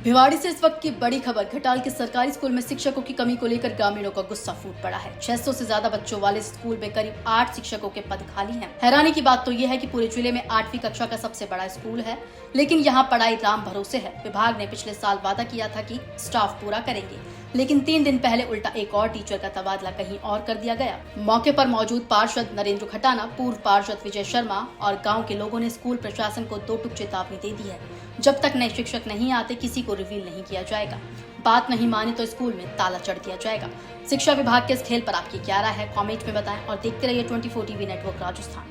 भिवाड़ी से इस वक्त की बड़ी खबर। घटाल के सरकारी स्कूल में शिक्षकों की कमी को लेकर ग्रामीणों का गुस्सा फूट पड़ा है। 600 से ज्यादा बच्चों वाले स्कूल में करीब 8 शिक्षकों के पद खाली हैं। हैरानी की बात तो यह है कि पूरे जिले में 8वीं कक्षा का सबसे बड़ा स्कूल है, लेकिन यहाँ पढ़ाई राम भरोसे है। विभाग ने पिछले साल वादा किया था कि स्टाफ पूरा करेंगे, लेकिन 3 दिन पहले उल्टा एक और टीचर का तबादला कहीं और कर दिया गया। मौके पर मौजूद पार्षद नरेंद्र खटाना, पूर्व पार्षद विजय शर्मा और गांव के लोगों ने स्कूल प्रशासन को 2 टूक चेतावनी दे दी है। जब तक नए शिक्षक नहीं आते किसी को रिवील नहीं किया जाएगा। बात नहीं माने तो स्कूल में ताला चढ़ दिया जाएगा। शिक्षा विभाग के इस खेल पर आपकी क्या राय है, कमेंट में बताएं और देखते रहिए 24 टीवी नेटवर्क राजस्थान।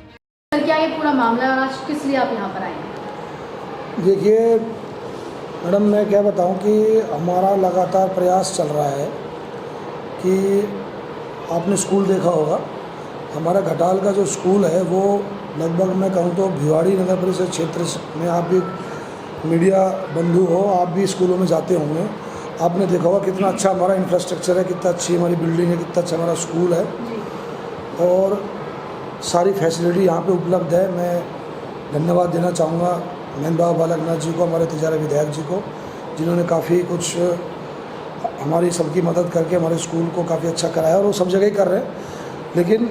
सर, क्या ये पूरा मामला है और आज किस लिए आप यहाँ पर आए हैं? देखिए मैडम, मैं क्या बताऊं कि हमारा लगातार प्रयास चल रहा है कि आपने स्कूल देखा होगा, हमारा घटाल का जो स्कूल है वो लगभग मैं कहूं तो भिवाड़ी नगर परिषद क्षेत्र में, आप भी मीडिया बंधु हो, आप भी स्कूलों में जाते होंगे, आपने देखा होगा कितना अच्छा हमारा इंफ्रास्ट्रक्चर है, कितना अच्छी हमारी बिल्डिंग है, कितना अच्छा हमारा स्कूल है और सारी फैसिलिटी यहाँ पे उपलब्ध है। मैं धन्यवाद देना चाहूँगा महेंद्र बाबू बालकनाथ जी को, हमारे तिजारा विधायक जी को, जिन्होंने काफ़ी कुछ हमारी सबकी मदद करके हमारे स्कूल को काफ़ी अच्छा कराया और वो सब जगह ही कर रहे हैं। लेकिन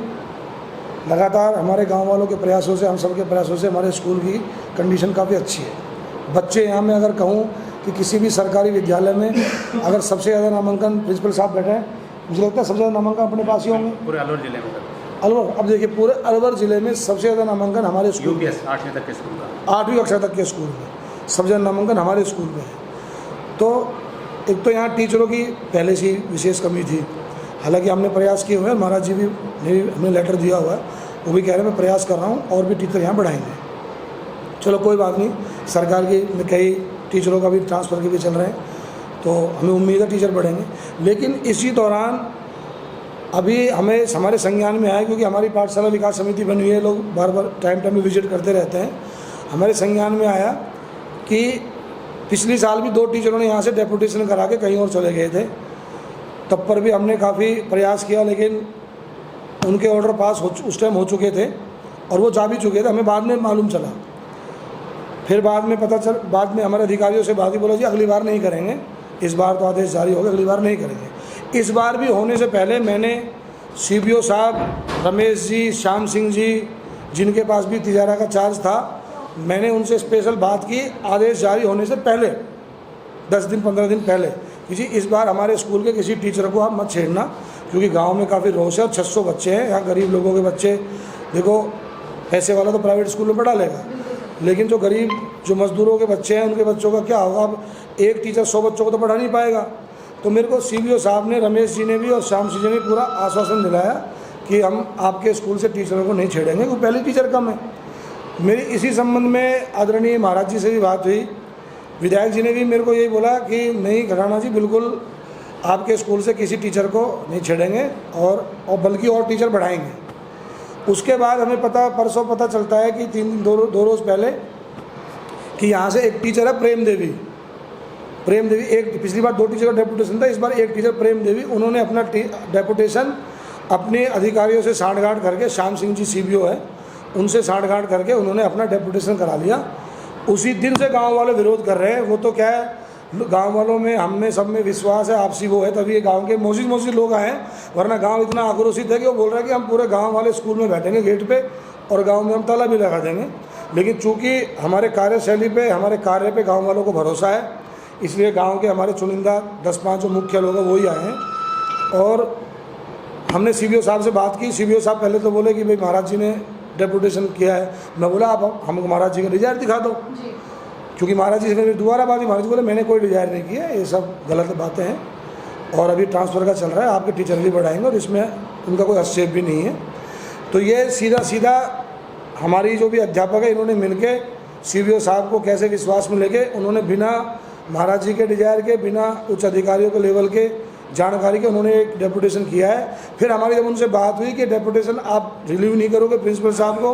लगातार हमारे गांव वालों के प्रयासों से, हम सब के प्रयासों से हमारे स्कूल की कंडीशन काफ़ी अच्छी है। बच्चे यहाँ में अगर कहूँ कि किसी भी सरकारी विद्यालय में अगर सबसे ज़्यादा नामांकन प्रिंसिपल साहब बैठे हैं, मुझे लगता है सबसे ज़्यादा नामांकन अपने पास ही होंगे पूरे अलवर जिले में। अलवर, अब देखिए पूरे अलवर जिले में सबसे ज़्यादा नामांकन हमारे स्कूल में, 8वीं तक के स्कूल का, 8वीं कक्षा तक के स्कूल में सबसे ज़्यादा नामांकन हमारे स्कूल में है। तो एक तो यहाँ टीचरों की पहले से ही विशेष कमी थी, हालांकि हमने प्रयास किए हुए हैं, महाराज जी भी हमने लेटर दिया हुआ है, वो भी कह रहे हैं मैं प्रयास कर रहा हूँ और भी टीचर यहाँ बढ़ाएंगे। चलो कोई बात नहीं, सरकार की में कई टीचरों का भी ट्रांसफ़र के भी चल रहे हैं, तो हमें उम्मीद है टीचर बढ़ेंगे। लेकिन इसी दौरान अभी हमारे संज्ञान में आया, क्योंकि हमारी पाठशाला विकास समिति बनी हुई है, लोग बार बार टाइम में विजिट करते रहते हैं, हमारे संज्ञान में आया कि पिछली साल भी 2 टीचरों ने यहाँ से डेपुटेशन करा के कहीं और चले गए थे। तब पर भी हमने काफ़ी प्रयास किया, लेकिन उनके ऑर्डर पास उस टाइम हो चुके थे और वो जा भी चुके थे, हमें बाद में मालूम चला। फिर बाद में हमारे अधिकारियों से बात ही बोला जी अगली बार नहीं करेंगे, इस बार तो आदेश जारी हो गया, अगली बार नहीं करेंगे। इस बार भी होने से पहले मैंने CBO साहब रमेश जी, श्याम सिंह जी, जिनके पास भी तिजारा का चार्ज था, मैंने उनसे स्पेशल बात की आदेश जारी होने से पहले 10 दिन 15 दिन पहले कि जी इस बार हमारे स्कूल के किसी टीचर को आप मत छेड़ना, क्योंकि गांव में काफ़ी रोष है और 600 बच्चे हैं, यहाँ गरीब लोगों के बच्चे, देखो पैसे वाला तो प्राइवेट स्कूल में पढ़ा लेगा, लेकिन जो गरीब जो मजदूरों के बच्चे हैं उनके बच्चों का क्या होगा। अब एक टीचर 100 बच्चों को तो पढ़ा नहीं पाएगा। तो मेरे को CBO साहब ने, रमेश जी ने भी और श्याम सिंह जी ने पूरा आश्वासन दिलाया कि हम आपके स्कूल से टीचरों को नहीं छेड़ेंगे, क्योंकि पहले टीचर कम है। मेरी इसी संबंध में आदरणीय महाराज जी से भी बात हुई, विधायक जी ने भी मेरे को यही बोला कि नहीं खटाना जी, बिल्कुल आपके स्कूल से किसी टीचर को नहीं छेड़ेंगे और बल्कि और टीचर बढ़ाएंगे। उसके बाद हमें परसों पता चलता है कि 2 रोज़ पहले कि यहाँ से एक टीचर है प्रेम देवी, एक पिछली बार 2 टीचर का डेपुटेशन था, इस बार एक टीचर प्रेम देवी, उन्होंने अपना डेपुटेशन अपने अधिकारियों से साठगांठ करके, श्याम सिंह जी CBO है, उनसे साठगांठ करके उन्होंने अपना डेपुटेशन करा लिया। उसी दिन से गांव वाले विरोध कर रहे हैं। वो तो क्या है, गांव वालों में हम में सब में विश्वास है, आपसी वो है, तभी ये गांव के मोसी लोग आए, वरना गांव इतना आक्रोशित है कि वो बोल रहा है कि हम पूरे गांव वाले स्कूल में बैठेंगे गेट पे और गांव में हम ताला भी लगा देंगे। लेकिन चूंकि हमारे कार्यशैली पे, हमारे कार्य पे गांव वालों को भरोसा है, इसलिए गांव के हमारे चुनिंदा 10-5 जो मुख्य लोग हैं वही आए हैं। और हमने CBO साहब से बात की। CBO साहब पहले तो बोले कि भाई महाराज जी ने डेपुटेशन किया है। मैं बोला आप हमको महाराज जी का डिजायर दिखा दो, क्योंकि महाराज जी से फिर दोबारा बात, महाराज जी बोले मैंने कोई डिजायर नहीं किया, ये सब गलत बातें हैं और अभी ट्रांसफ़र का चल रहा है, आपके टीचर भी बढ़ाएंगे और इसमें उनका कोई हस्तक्षेप भी नहीं है। तो ये सीधा हमारी जो भी अध्यापक है, इन्होंने मिलके CBO साहब को कैसे विश्वास में लेके, उन्होंने बिना महाराज जी के डिजायर के, बिना उच्च अधिकारियों के लेवल के जानकारी के उन्होंने एक डेपुटेशन किया है। फिर हमारी जब उनसे बात हुई कि डेपुटेशन आप रिलीव नहीं करोगे प्रिंसिपल साहब को,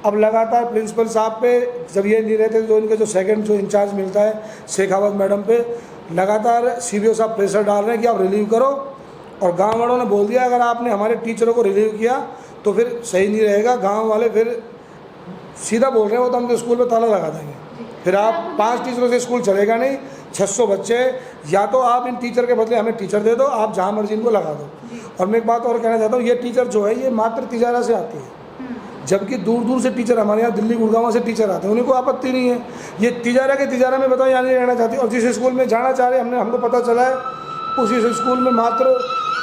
अब लगातार प्रिंसिपल साहब पे जब ये नहीं रहते, जो इनके जो सेकंड जो इंचार्ज मिलता है शेखावत मैडम पे, लगातार CBO साहब प्रेशर डाल रहे हैं कि आप रिलीव करो। और गांव वालों ने बोल दिया अगर आपने हमारे टीचरों को रिलीव किया तो फिर सही नहीं रहेगा। गांव वाले फिर सीधा बोल रहे हैं वो तो हम तो स्कूल में ताला लगा देंगे, फिर आप 5 टीचरों से स्कूल चलेगा नहीं, 600 बच्चे, या तो आप इन टीचर के बदले हमें टीचर दे दो, आप जहाँ मर्जी इनको लगा दो। और मैं एक बात और कहना चाहता हूँ, ये टीचर जो है ये मात्र तिजारा से आती है, जबकि दूर दूर से टीचर हमारे यहाँ दिल्ली गुड़गांव से टीचर आते हैं, उन्हें कोई आपत्ति नहीं है। ये तिजारा में बताओ यहाँ नहीं रहना चाहती। और जिस स्कूल में जाना चाह रहे हैं हमको पता चला है उसी स्कूल में मात्र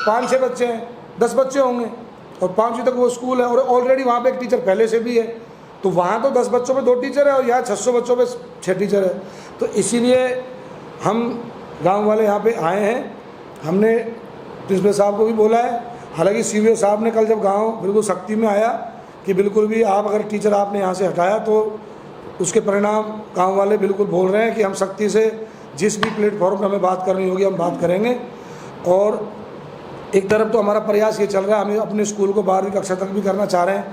5-6 बच्चे हैं, 10 बच्चे होंगे और 5वीं तक वो स्कूल है और ऑलरेडी वहाँ पे एक टीचर पहले से भी है। तो वहाँ तो 10 बच्चों पे 2 टीचर है और यहाँ 600 बच्चों पे 6 टीचर है। तो इसीलिए हम गांव वाले यहाँ पे आए हैं। हमने प्रिंसिपल साहब को भी बोला है, हालांकि सीवीओ साहब ने कल जब गांव बिल्कुल सख्ती में आया कि बिल्कुल भी आप अगर टीचर आपने यहाँ से हटाया तो उसके परिणाम गांव वाले बिल्कुल बोल रहे हैं कि हम सख्ती से जिस भी प्लेटफॉर्म पर हमें बात करनी होगी हम बात करेंगे। और एक तरफ तो हमारा प्रयास ये चल रहा है, हमें अपने स्कूल को 12वीं कक्षा तक भी करना चाह रहे हैं।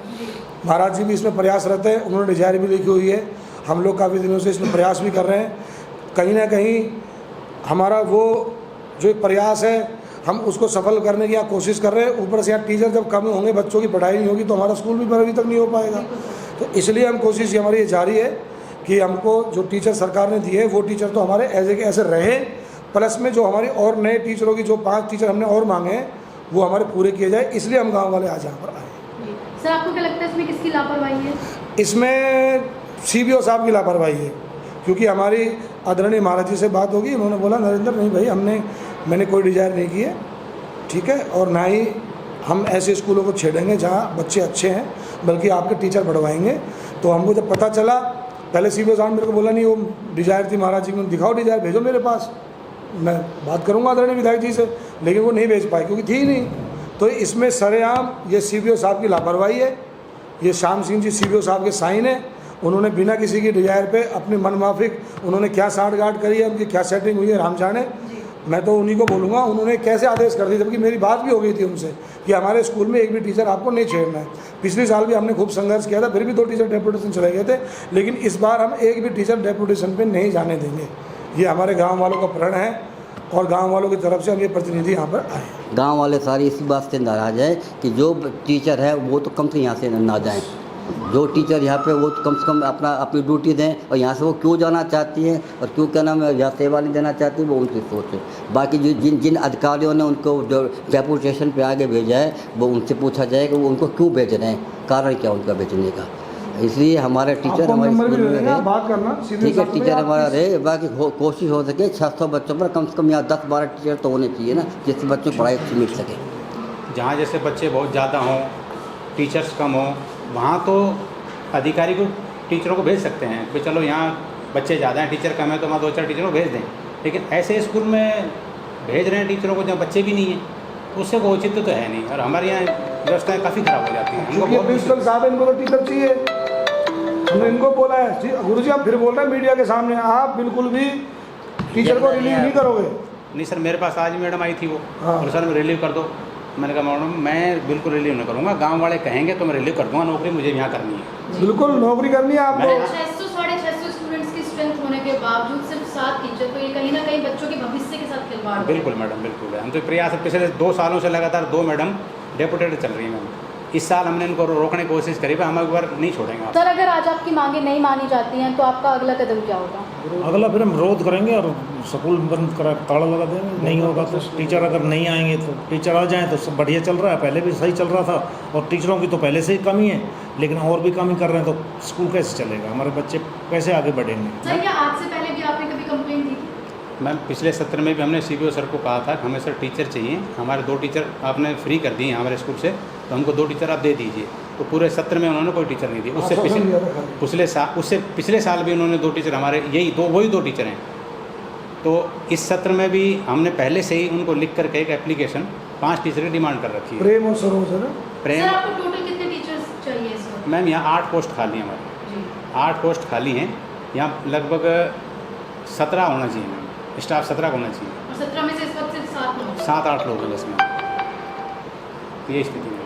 महाराज जी भी इसमें प्रयासरत है, उन्होंने डिजायर भी लिखी हुई है, हम लोग काफ़ी दिनों से इसमें प्रयास भी कर रहे हैं। कहीं ना कहीं हमारा वो जो एक प्रयास है हम उसको सफल करने की यहाँ कोशिश कर रहे हैं। ऊपर से यहाँ टीचर जब कम होंगे, बच्चों की पढ़ाई नहीं होगी तो हमारा स्कूल भी 12वीं तक नहीं हो पाएगा। तो इसलिए हम कोशिश हमारी ये जारी है कि हमको जो टीचर सरकार ने दिए वो टीचर तो हमारे ऐसे रहे, प्लस में जो हमारी और नए टीचरों की जो 5 टीचर हमने और मांगे हैं वो हमारे पूरे किए जाए। इसलिए हम गाँव वाले आज यहाँ पर आए। सर आपको क्या लगता है इसमें किसकी लापरवाही है? इसमें सीबीओ साहब की लापरवाही है, क्योंकि हमारी आदरणीय महाराज जी से बात होगी, उन्होंने बोला नरेंद्र नहीं भाई मैंने कोई डिजायर नहीं की है, ठीक है, और ना ही हम ऐसे स्कूलों को छेड़ेंगे जहाँ बच्चे अच्छे हैं, बल्कि आपके टीचर बढ़वाएंगे। तो हमको जब पता चला, पहले सीबीओ साहब मेरे को बोला नहीं वो डिजायर थी महाराज जी को, दिखाओ डिजायर, भेजो मेरे पास, मैं बात करूँगा आदरणीय विधायक जी से, लेकिन वो नहीं भेज पाए क्योंकि थी ही नहीं। तो इसमें सरेआम ये सीबीओ साहब की लापरवाही है। ये श्याम सिंह जी सीबीओ साहब के साइन है, उन्होंने बिना किसी की डिजायर पे अपनी मनमाफिक उन्होंने क्या साठगांठ करी है, उनकी क्या सेटिंग हुई है राम जाने। मैं तो उन्हीं को बोलूँगा उन्होंने कैसे आदेश कर दिए, जबकि मेरी बात भी हो गई थी उनसे कि हमारे स्कूल में एक भी टीचर आपको नहीं छेड़ना है। पिछले साल भी हमने खूब संघर्ष किया था, फिर भी 2 टीचर डेपुटेशन चले गए थे, लेकिन इस बार हम एक भी टीचर डेपुटेशन पे नहीं जाने देंगे। ये हमारे गाँव वालों का प्रण है और गाँव वालों की तरफ से हम ये प्रतिनिधि यहाँ पर आए। गांव वाले सारे इसी बात से नाराज़ है कि जो टीचर है वो तो कम से यहाँ से ना जाएं, जो टीचर यहाँ पे वो तो कम से कम अपनी ड्यूटी दें। और यहाँ से वो क्यों जाना चाहती है और क्यों क्या नाम है यहाँ सेवा नहीं देना चाहती, वो उनकी सोच है। बाकी जो जिन अधिकारियों ने उनको जो जयपुर स्टेशन पे आगे भेजा है वो उनसे पूछा जाए कि वो उनको क्यों भेज रहे हैं, कारण क्या उनका भेजने का। इसलिए हमारे टीचर हमारे स्कूल में रहे, ठीक है, टीचर हमारा रहे। बाकी कोशिश हो सके 600 बच्चों पर कम से कम यहाँ 10-12 टीचर तो होने चाहिए ना, जिससे बच्चों की पढ़ाई अच्छी मिल सके। जहाँ जैसे बच्चे बहुत ज़्यादा हों, टीचर्स कम हों, वहाँ तो अधिकारी को टीचरों को भेज सकते हैं कि चलो यहाँ बच्चे ज़्यादा हैं, टीचर कम है तो वहाँ 2-4 टीचरों को भेज दें। लेकिन ऐसे स्कूल में भेज रहे हैं टीचरों को जहाँ बच्चे भी नहीं हैं, उससे कोई औचित्य तो है नहीं। और हमारे यहाँ व्यवस्थाएँ काफ़ी ख़राब हो जाती हैं। हमको प्रिंसिपल साहब इनको तो टीचर चाहिए, हमने इनको बोला है गुरुजी आप फिर बोल रहे हैं मीडिया के सामने आप बिल्कुल भी टीचर को रिलीव नहीं करोगे। नहीं सर, मेरे पास आज मैडम आई थी वो, हाँ। और सर रिलीव कर दो। मैंने कहा मैडम मैं बिल्कुल रिलीव नहीं करूँगा, गांव वाले कहेंगे तो मैं रिलीव कर दूँगा, नौकरी मुझे यहाँ करनी है। बिल्कुल नौकरी करनी है आपको। 600-650 स्टूडेंट्स की स्ट्रेंथ होने के बावजूद सिर्फ 7 टीचर, तो ये कहीं ना कहीं बच्चों के भविष्य के साथ खिलवाड़ है। बिल्कुल मैडम, बिल्कुल। हम तो प्रयास पिछले 2 सालों से लगातार 2 मैडम डेपुटेड चल रही हैं मैम। इस साल हमने इनको रोकने की कोशिश करी, पर हम एक बार नहीं छोड़ेंगे। सर अगर आज आपकी मांगे नहीं मानी जाती हैं तो आपका अगला कदम क्या होगा? अगला फिर हम विरोध करेंगे और स्कूल बंद करा ताला लगा देंगे। नहीं होगा तो टीचर अगर नहीं आएंगे तो टीचर आ जाएं तो सब बढ़िया चल रहा है, पहले भी सही चल रहा था। और टीचरों की तो पहले से ही कमी है, लेकिन और भी कमी कर रहे हैं तो स्कूल कैसे चलेगा, हमारे बच्चे कैसे आगे बढ़ेंगे। सर क्या आज से पहले भी आपने कभी कंप्लेंट दी थी? मैम पिछले सत्र में भी हमने सीबीओ सर को कहा था कि हमें सर टीचर चाहिए, हमारे 2 टीचर आपने फ्री कर दिए हमारे स्कूल से, तो हमको 2 टीचर आप दे दीजिए। तो पूरे सत्र में उन्होंने कोई टीचर नहीं दिया। उससे पिछले साल भी उन्होंने 2 टीचर हमारे वही 2 टीचर हैं। तो इस सत्र में भी हमने पहले से ही उनको लिख करके एक एप्लीकेशन 5 टीचर की डिमांड कर रखी है। प्रेम और सरोज है ना? प्रेम। सर आपको टोटल कितने टीचर्स चाहिए इस वक्त? मैम यहाँ 8 पोस्ट खाली हैं हमारी, 8 पोस्ट खाली हैं। यहाँ लगभग 17 होना चाहिए मैम, स्टाफ 17 होना चाहिए। और 17 में से इस वक्त सिर्फ 7 लोग, 7-8 लोग हैं बस में, ये स्थिति है।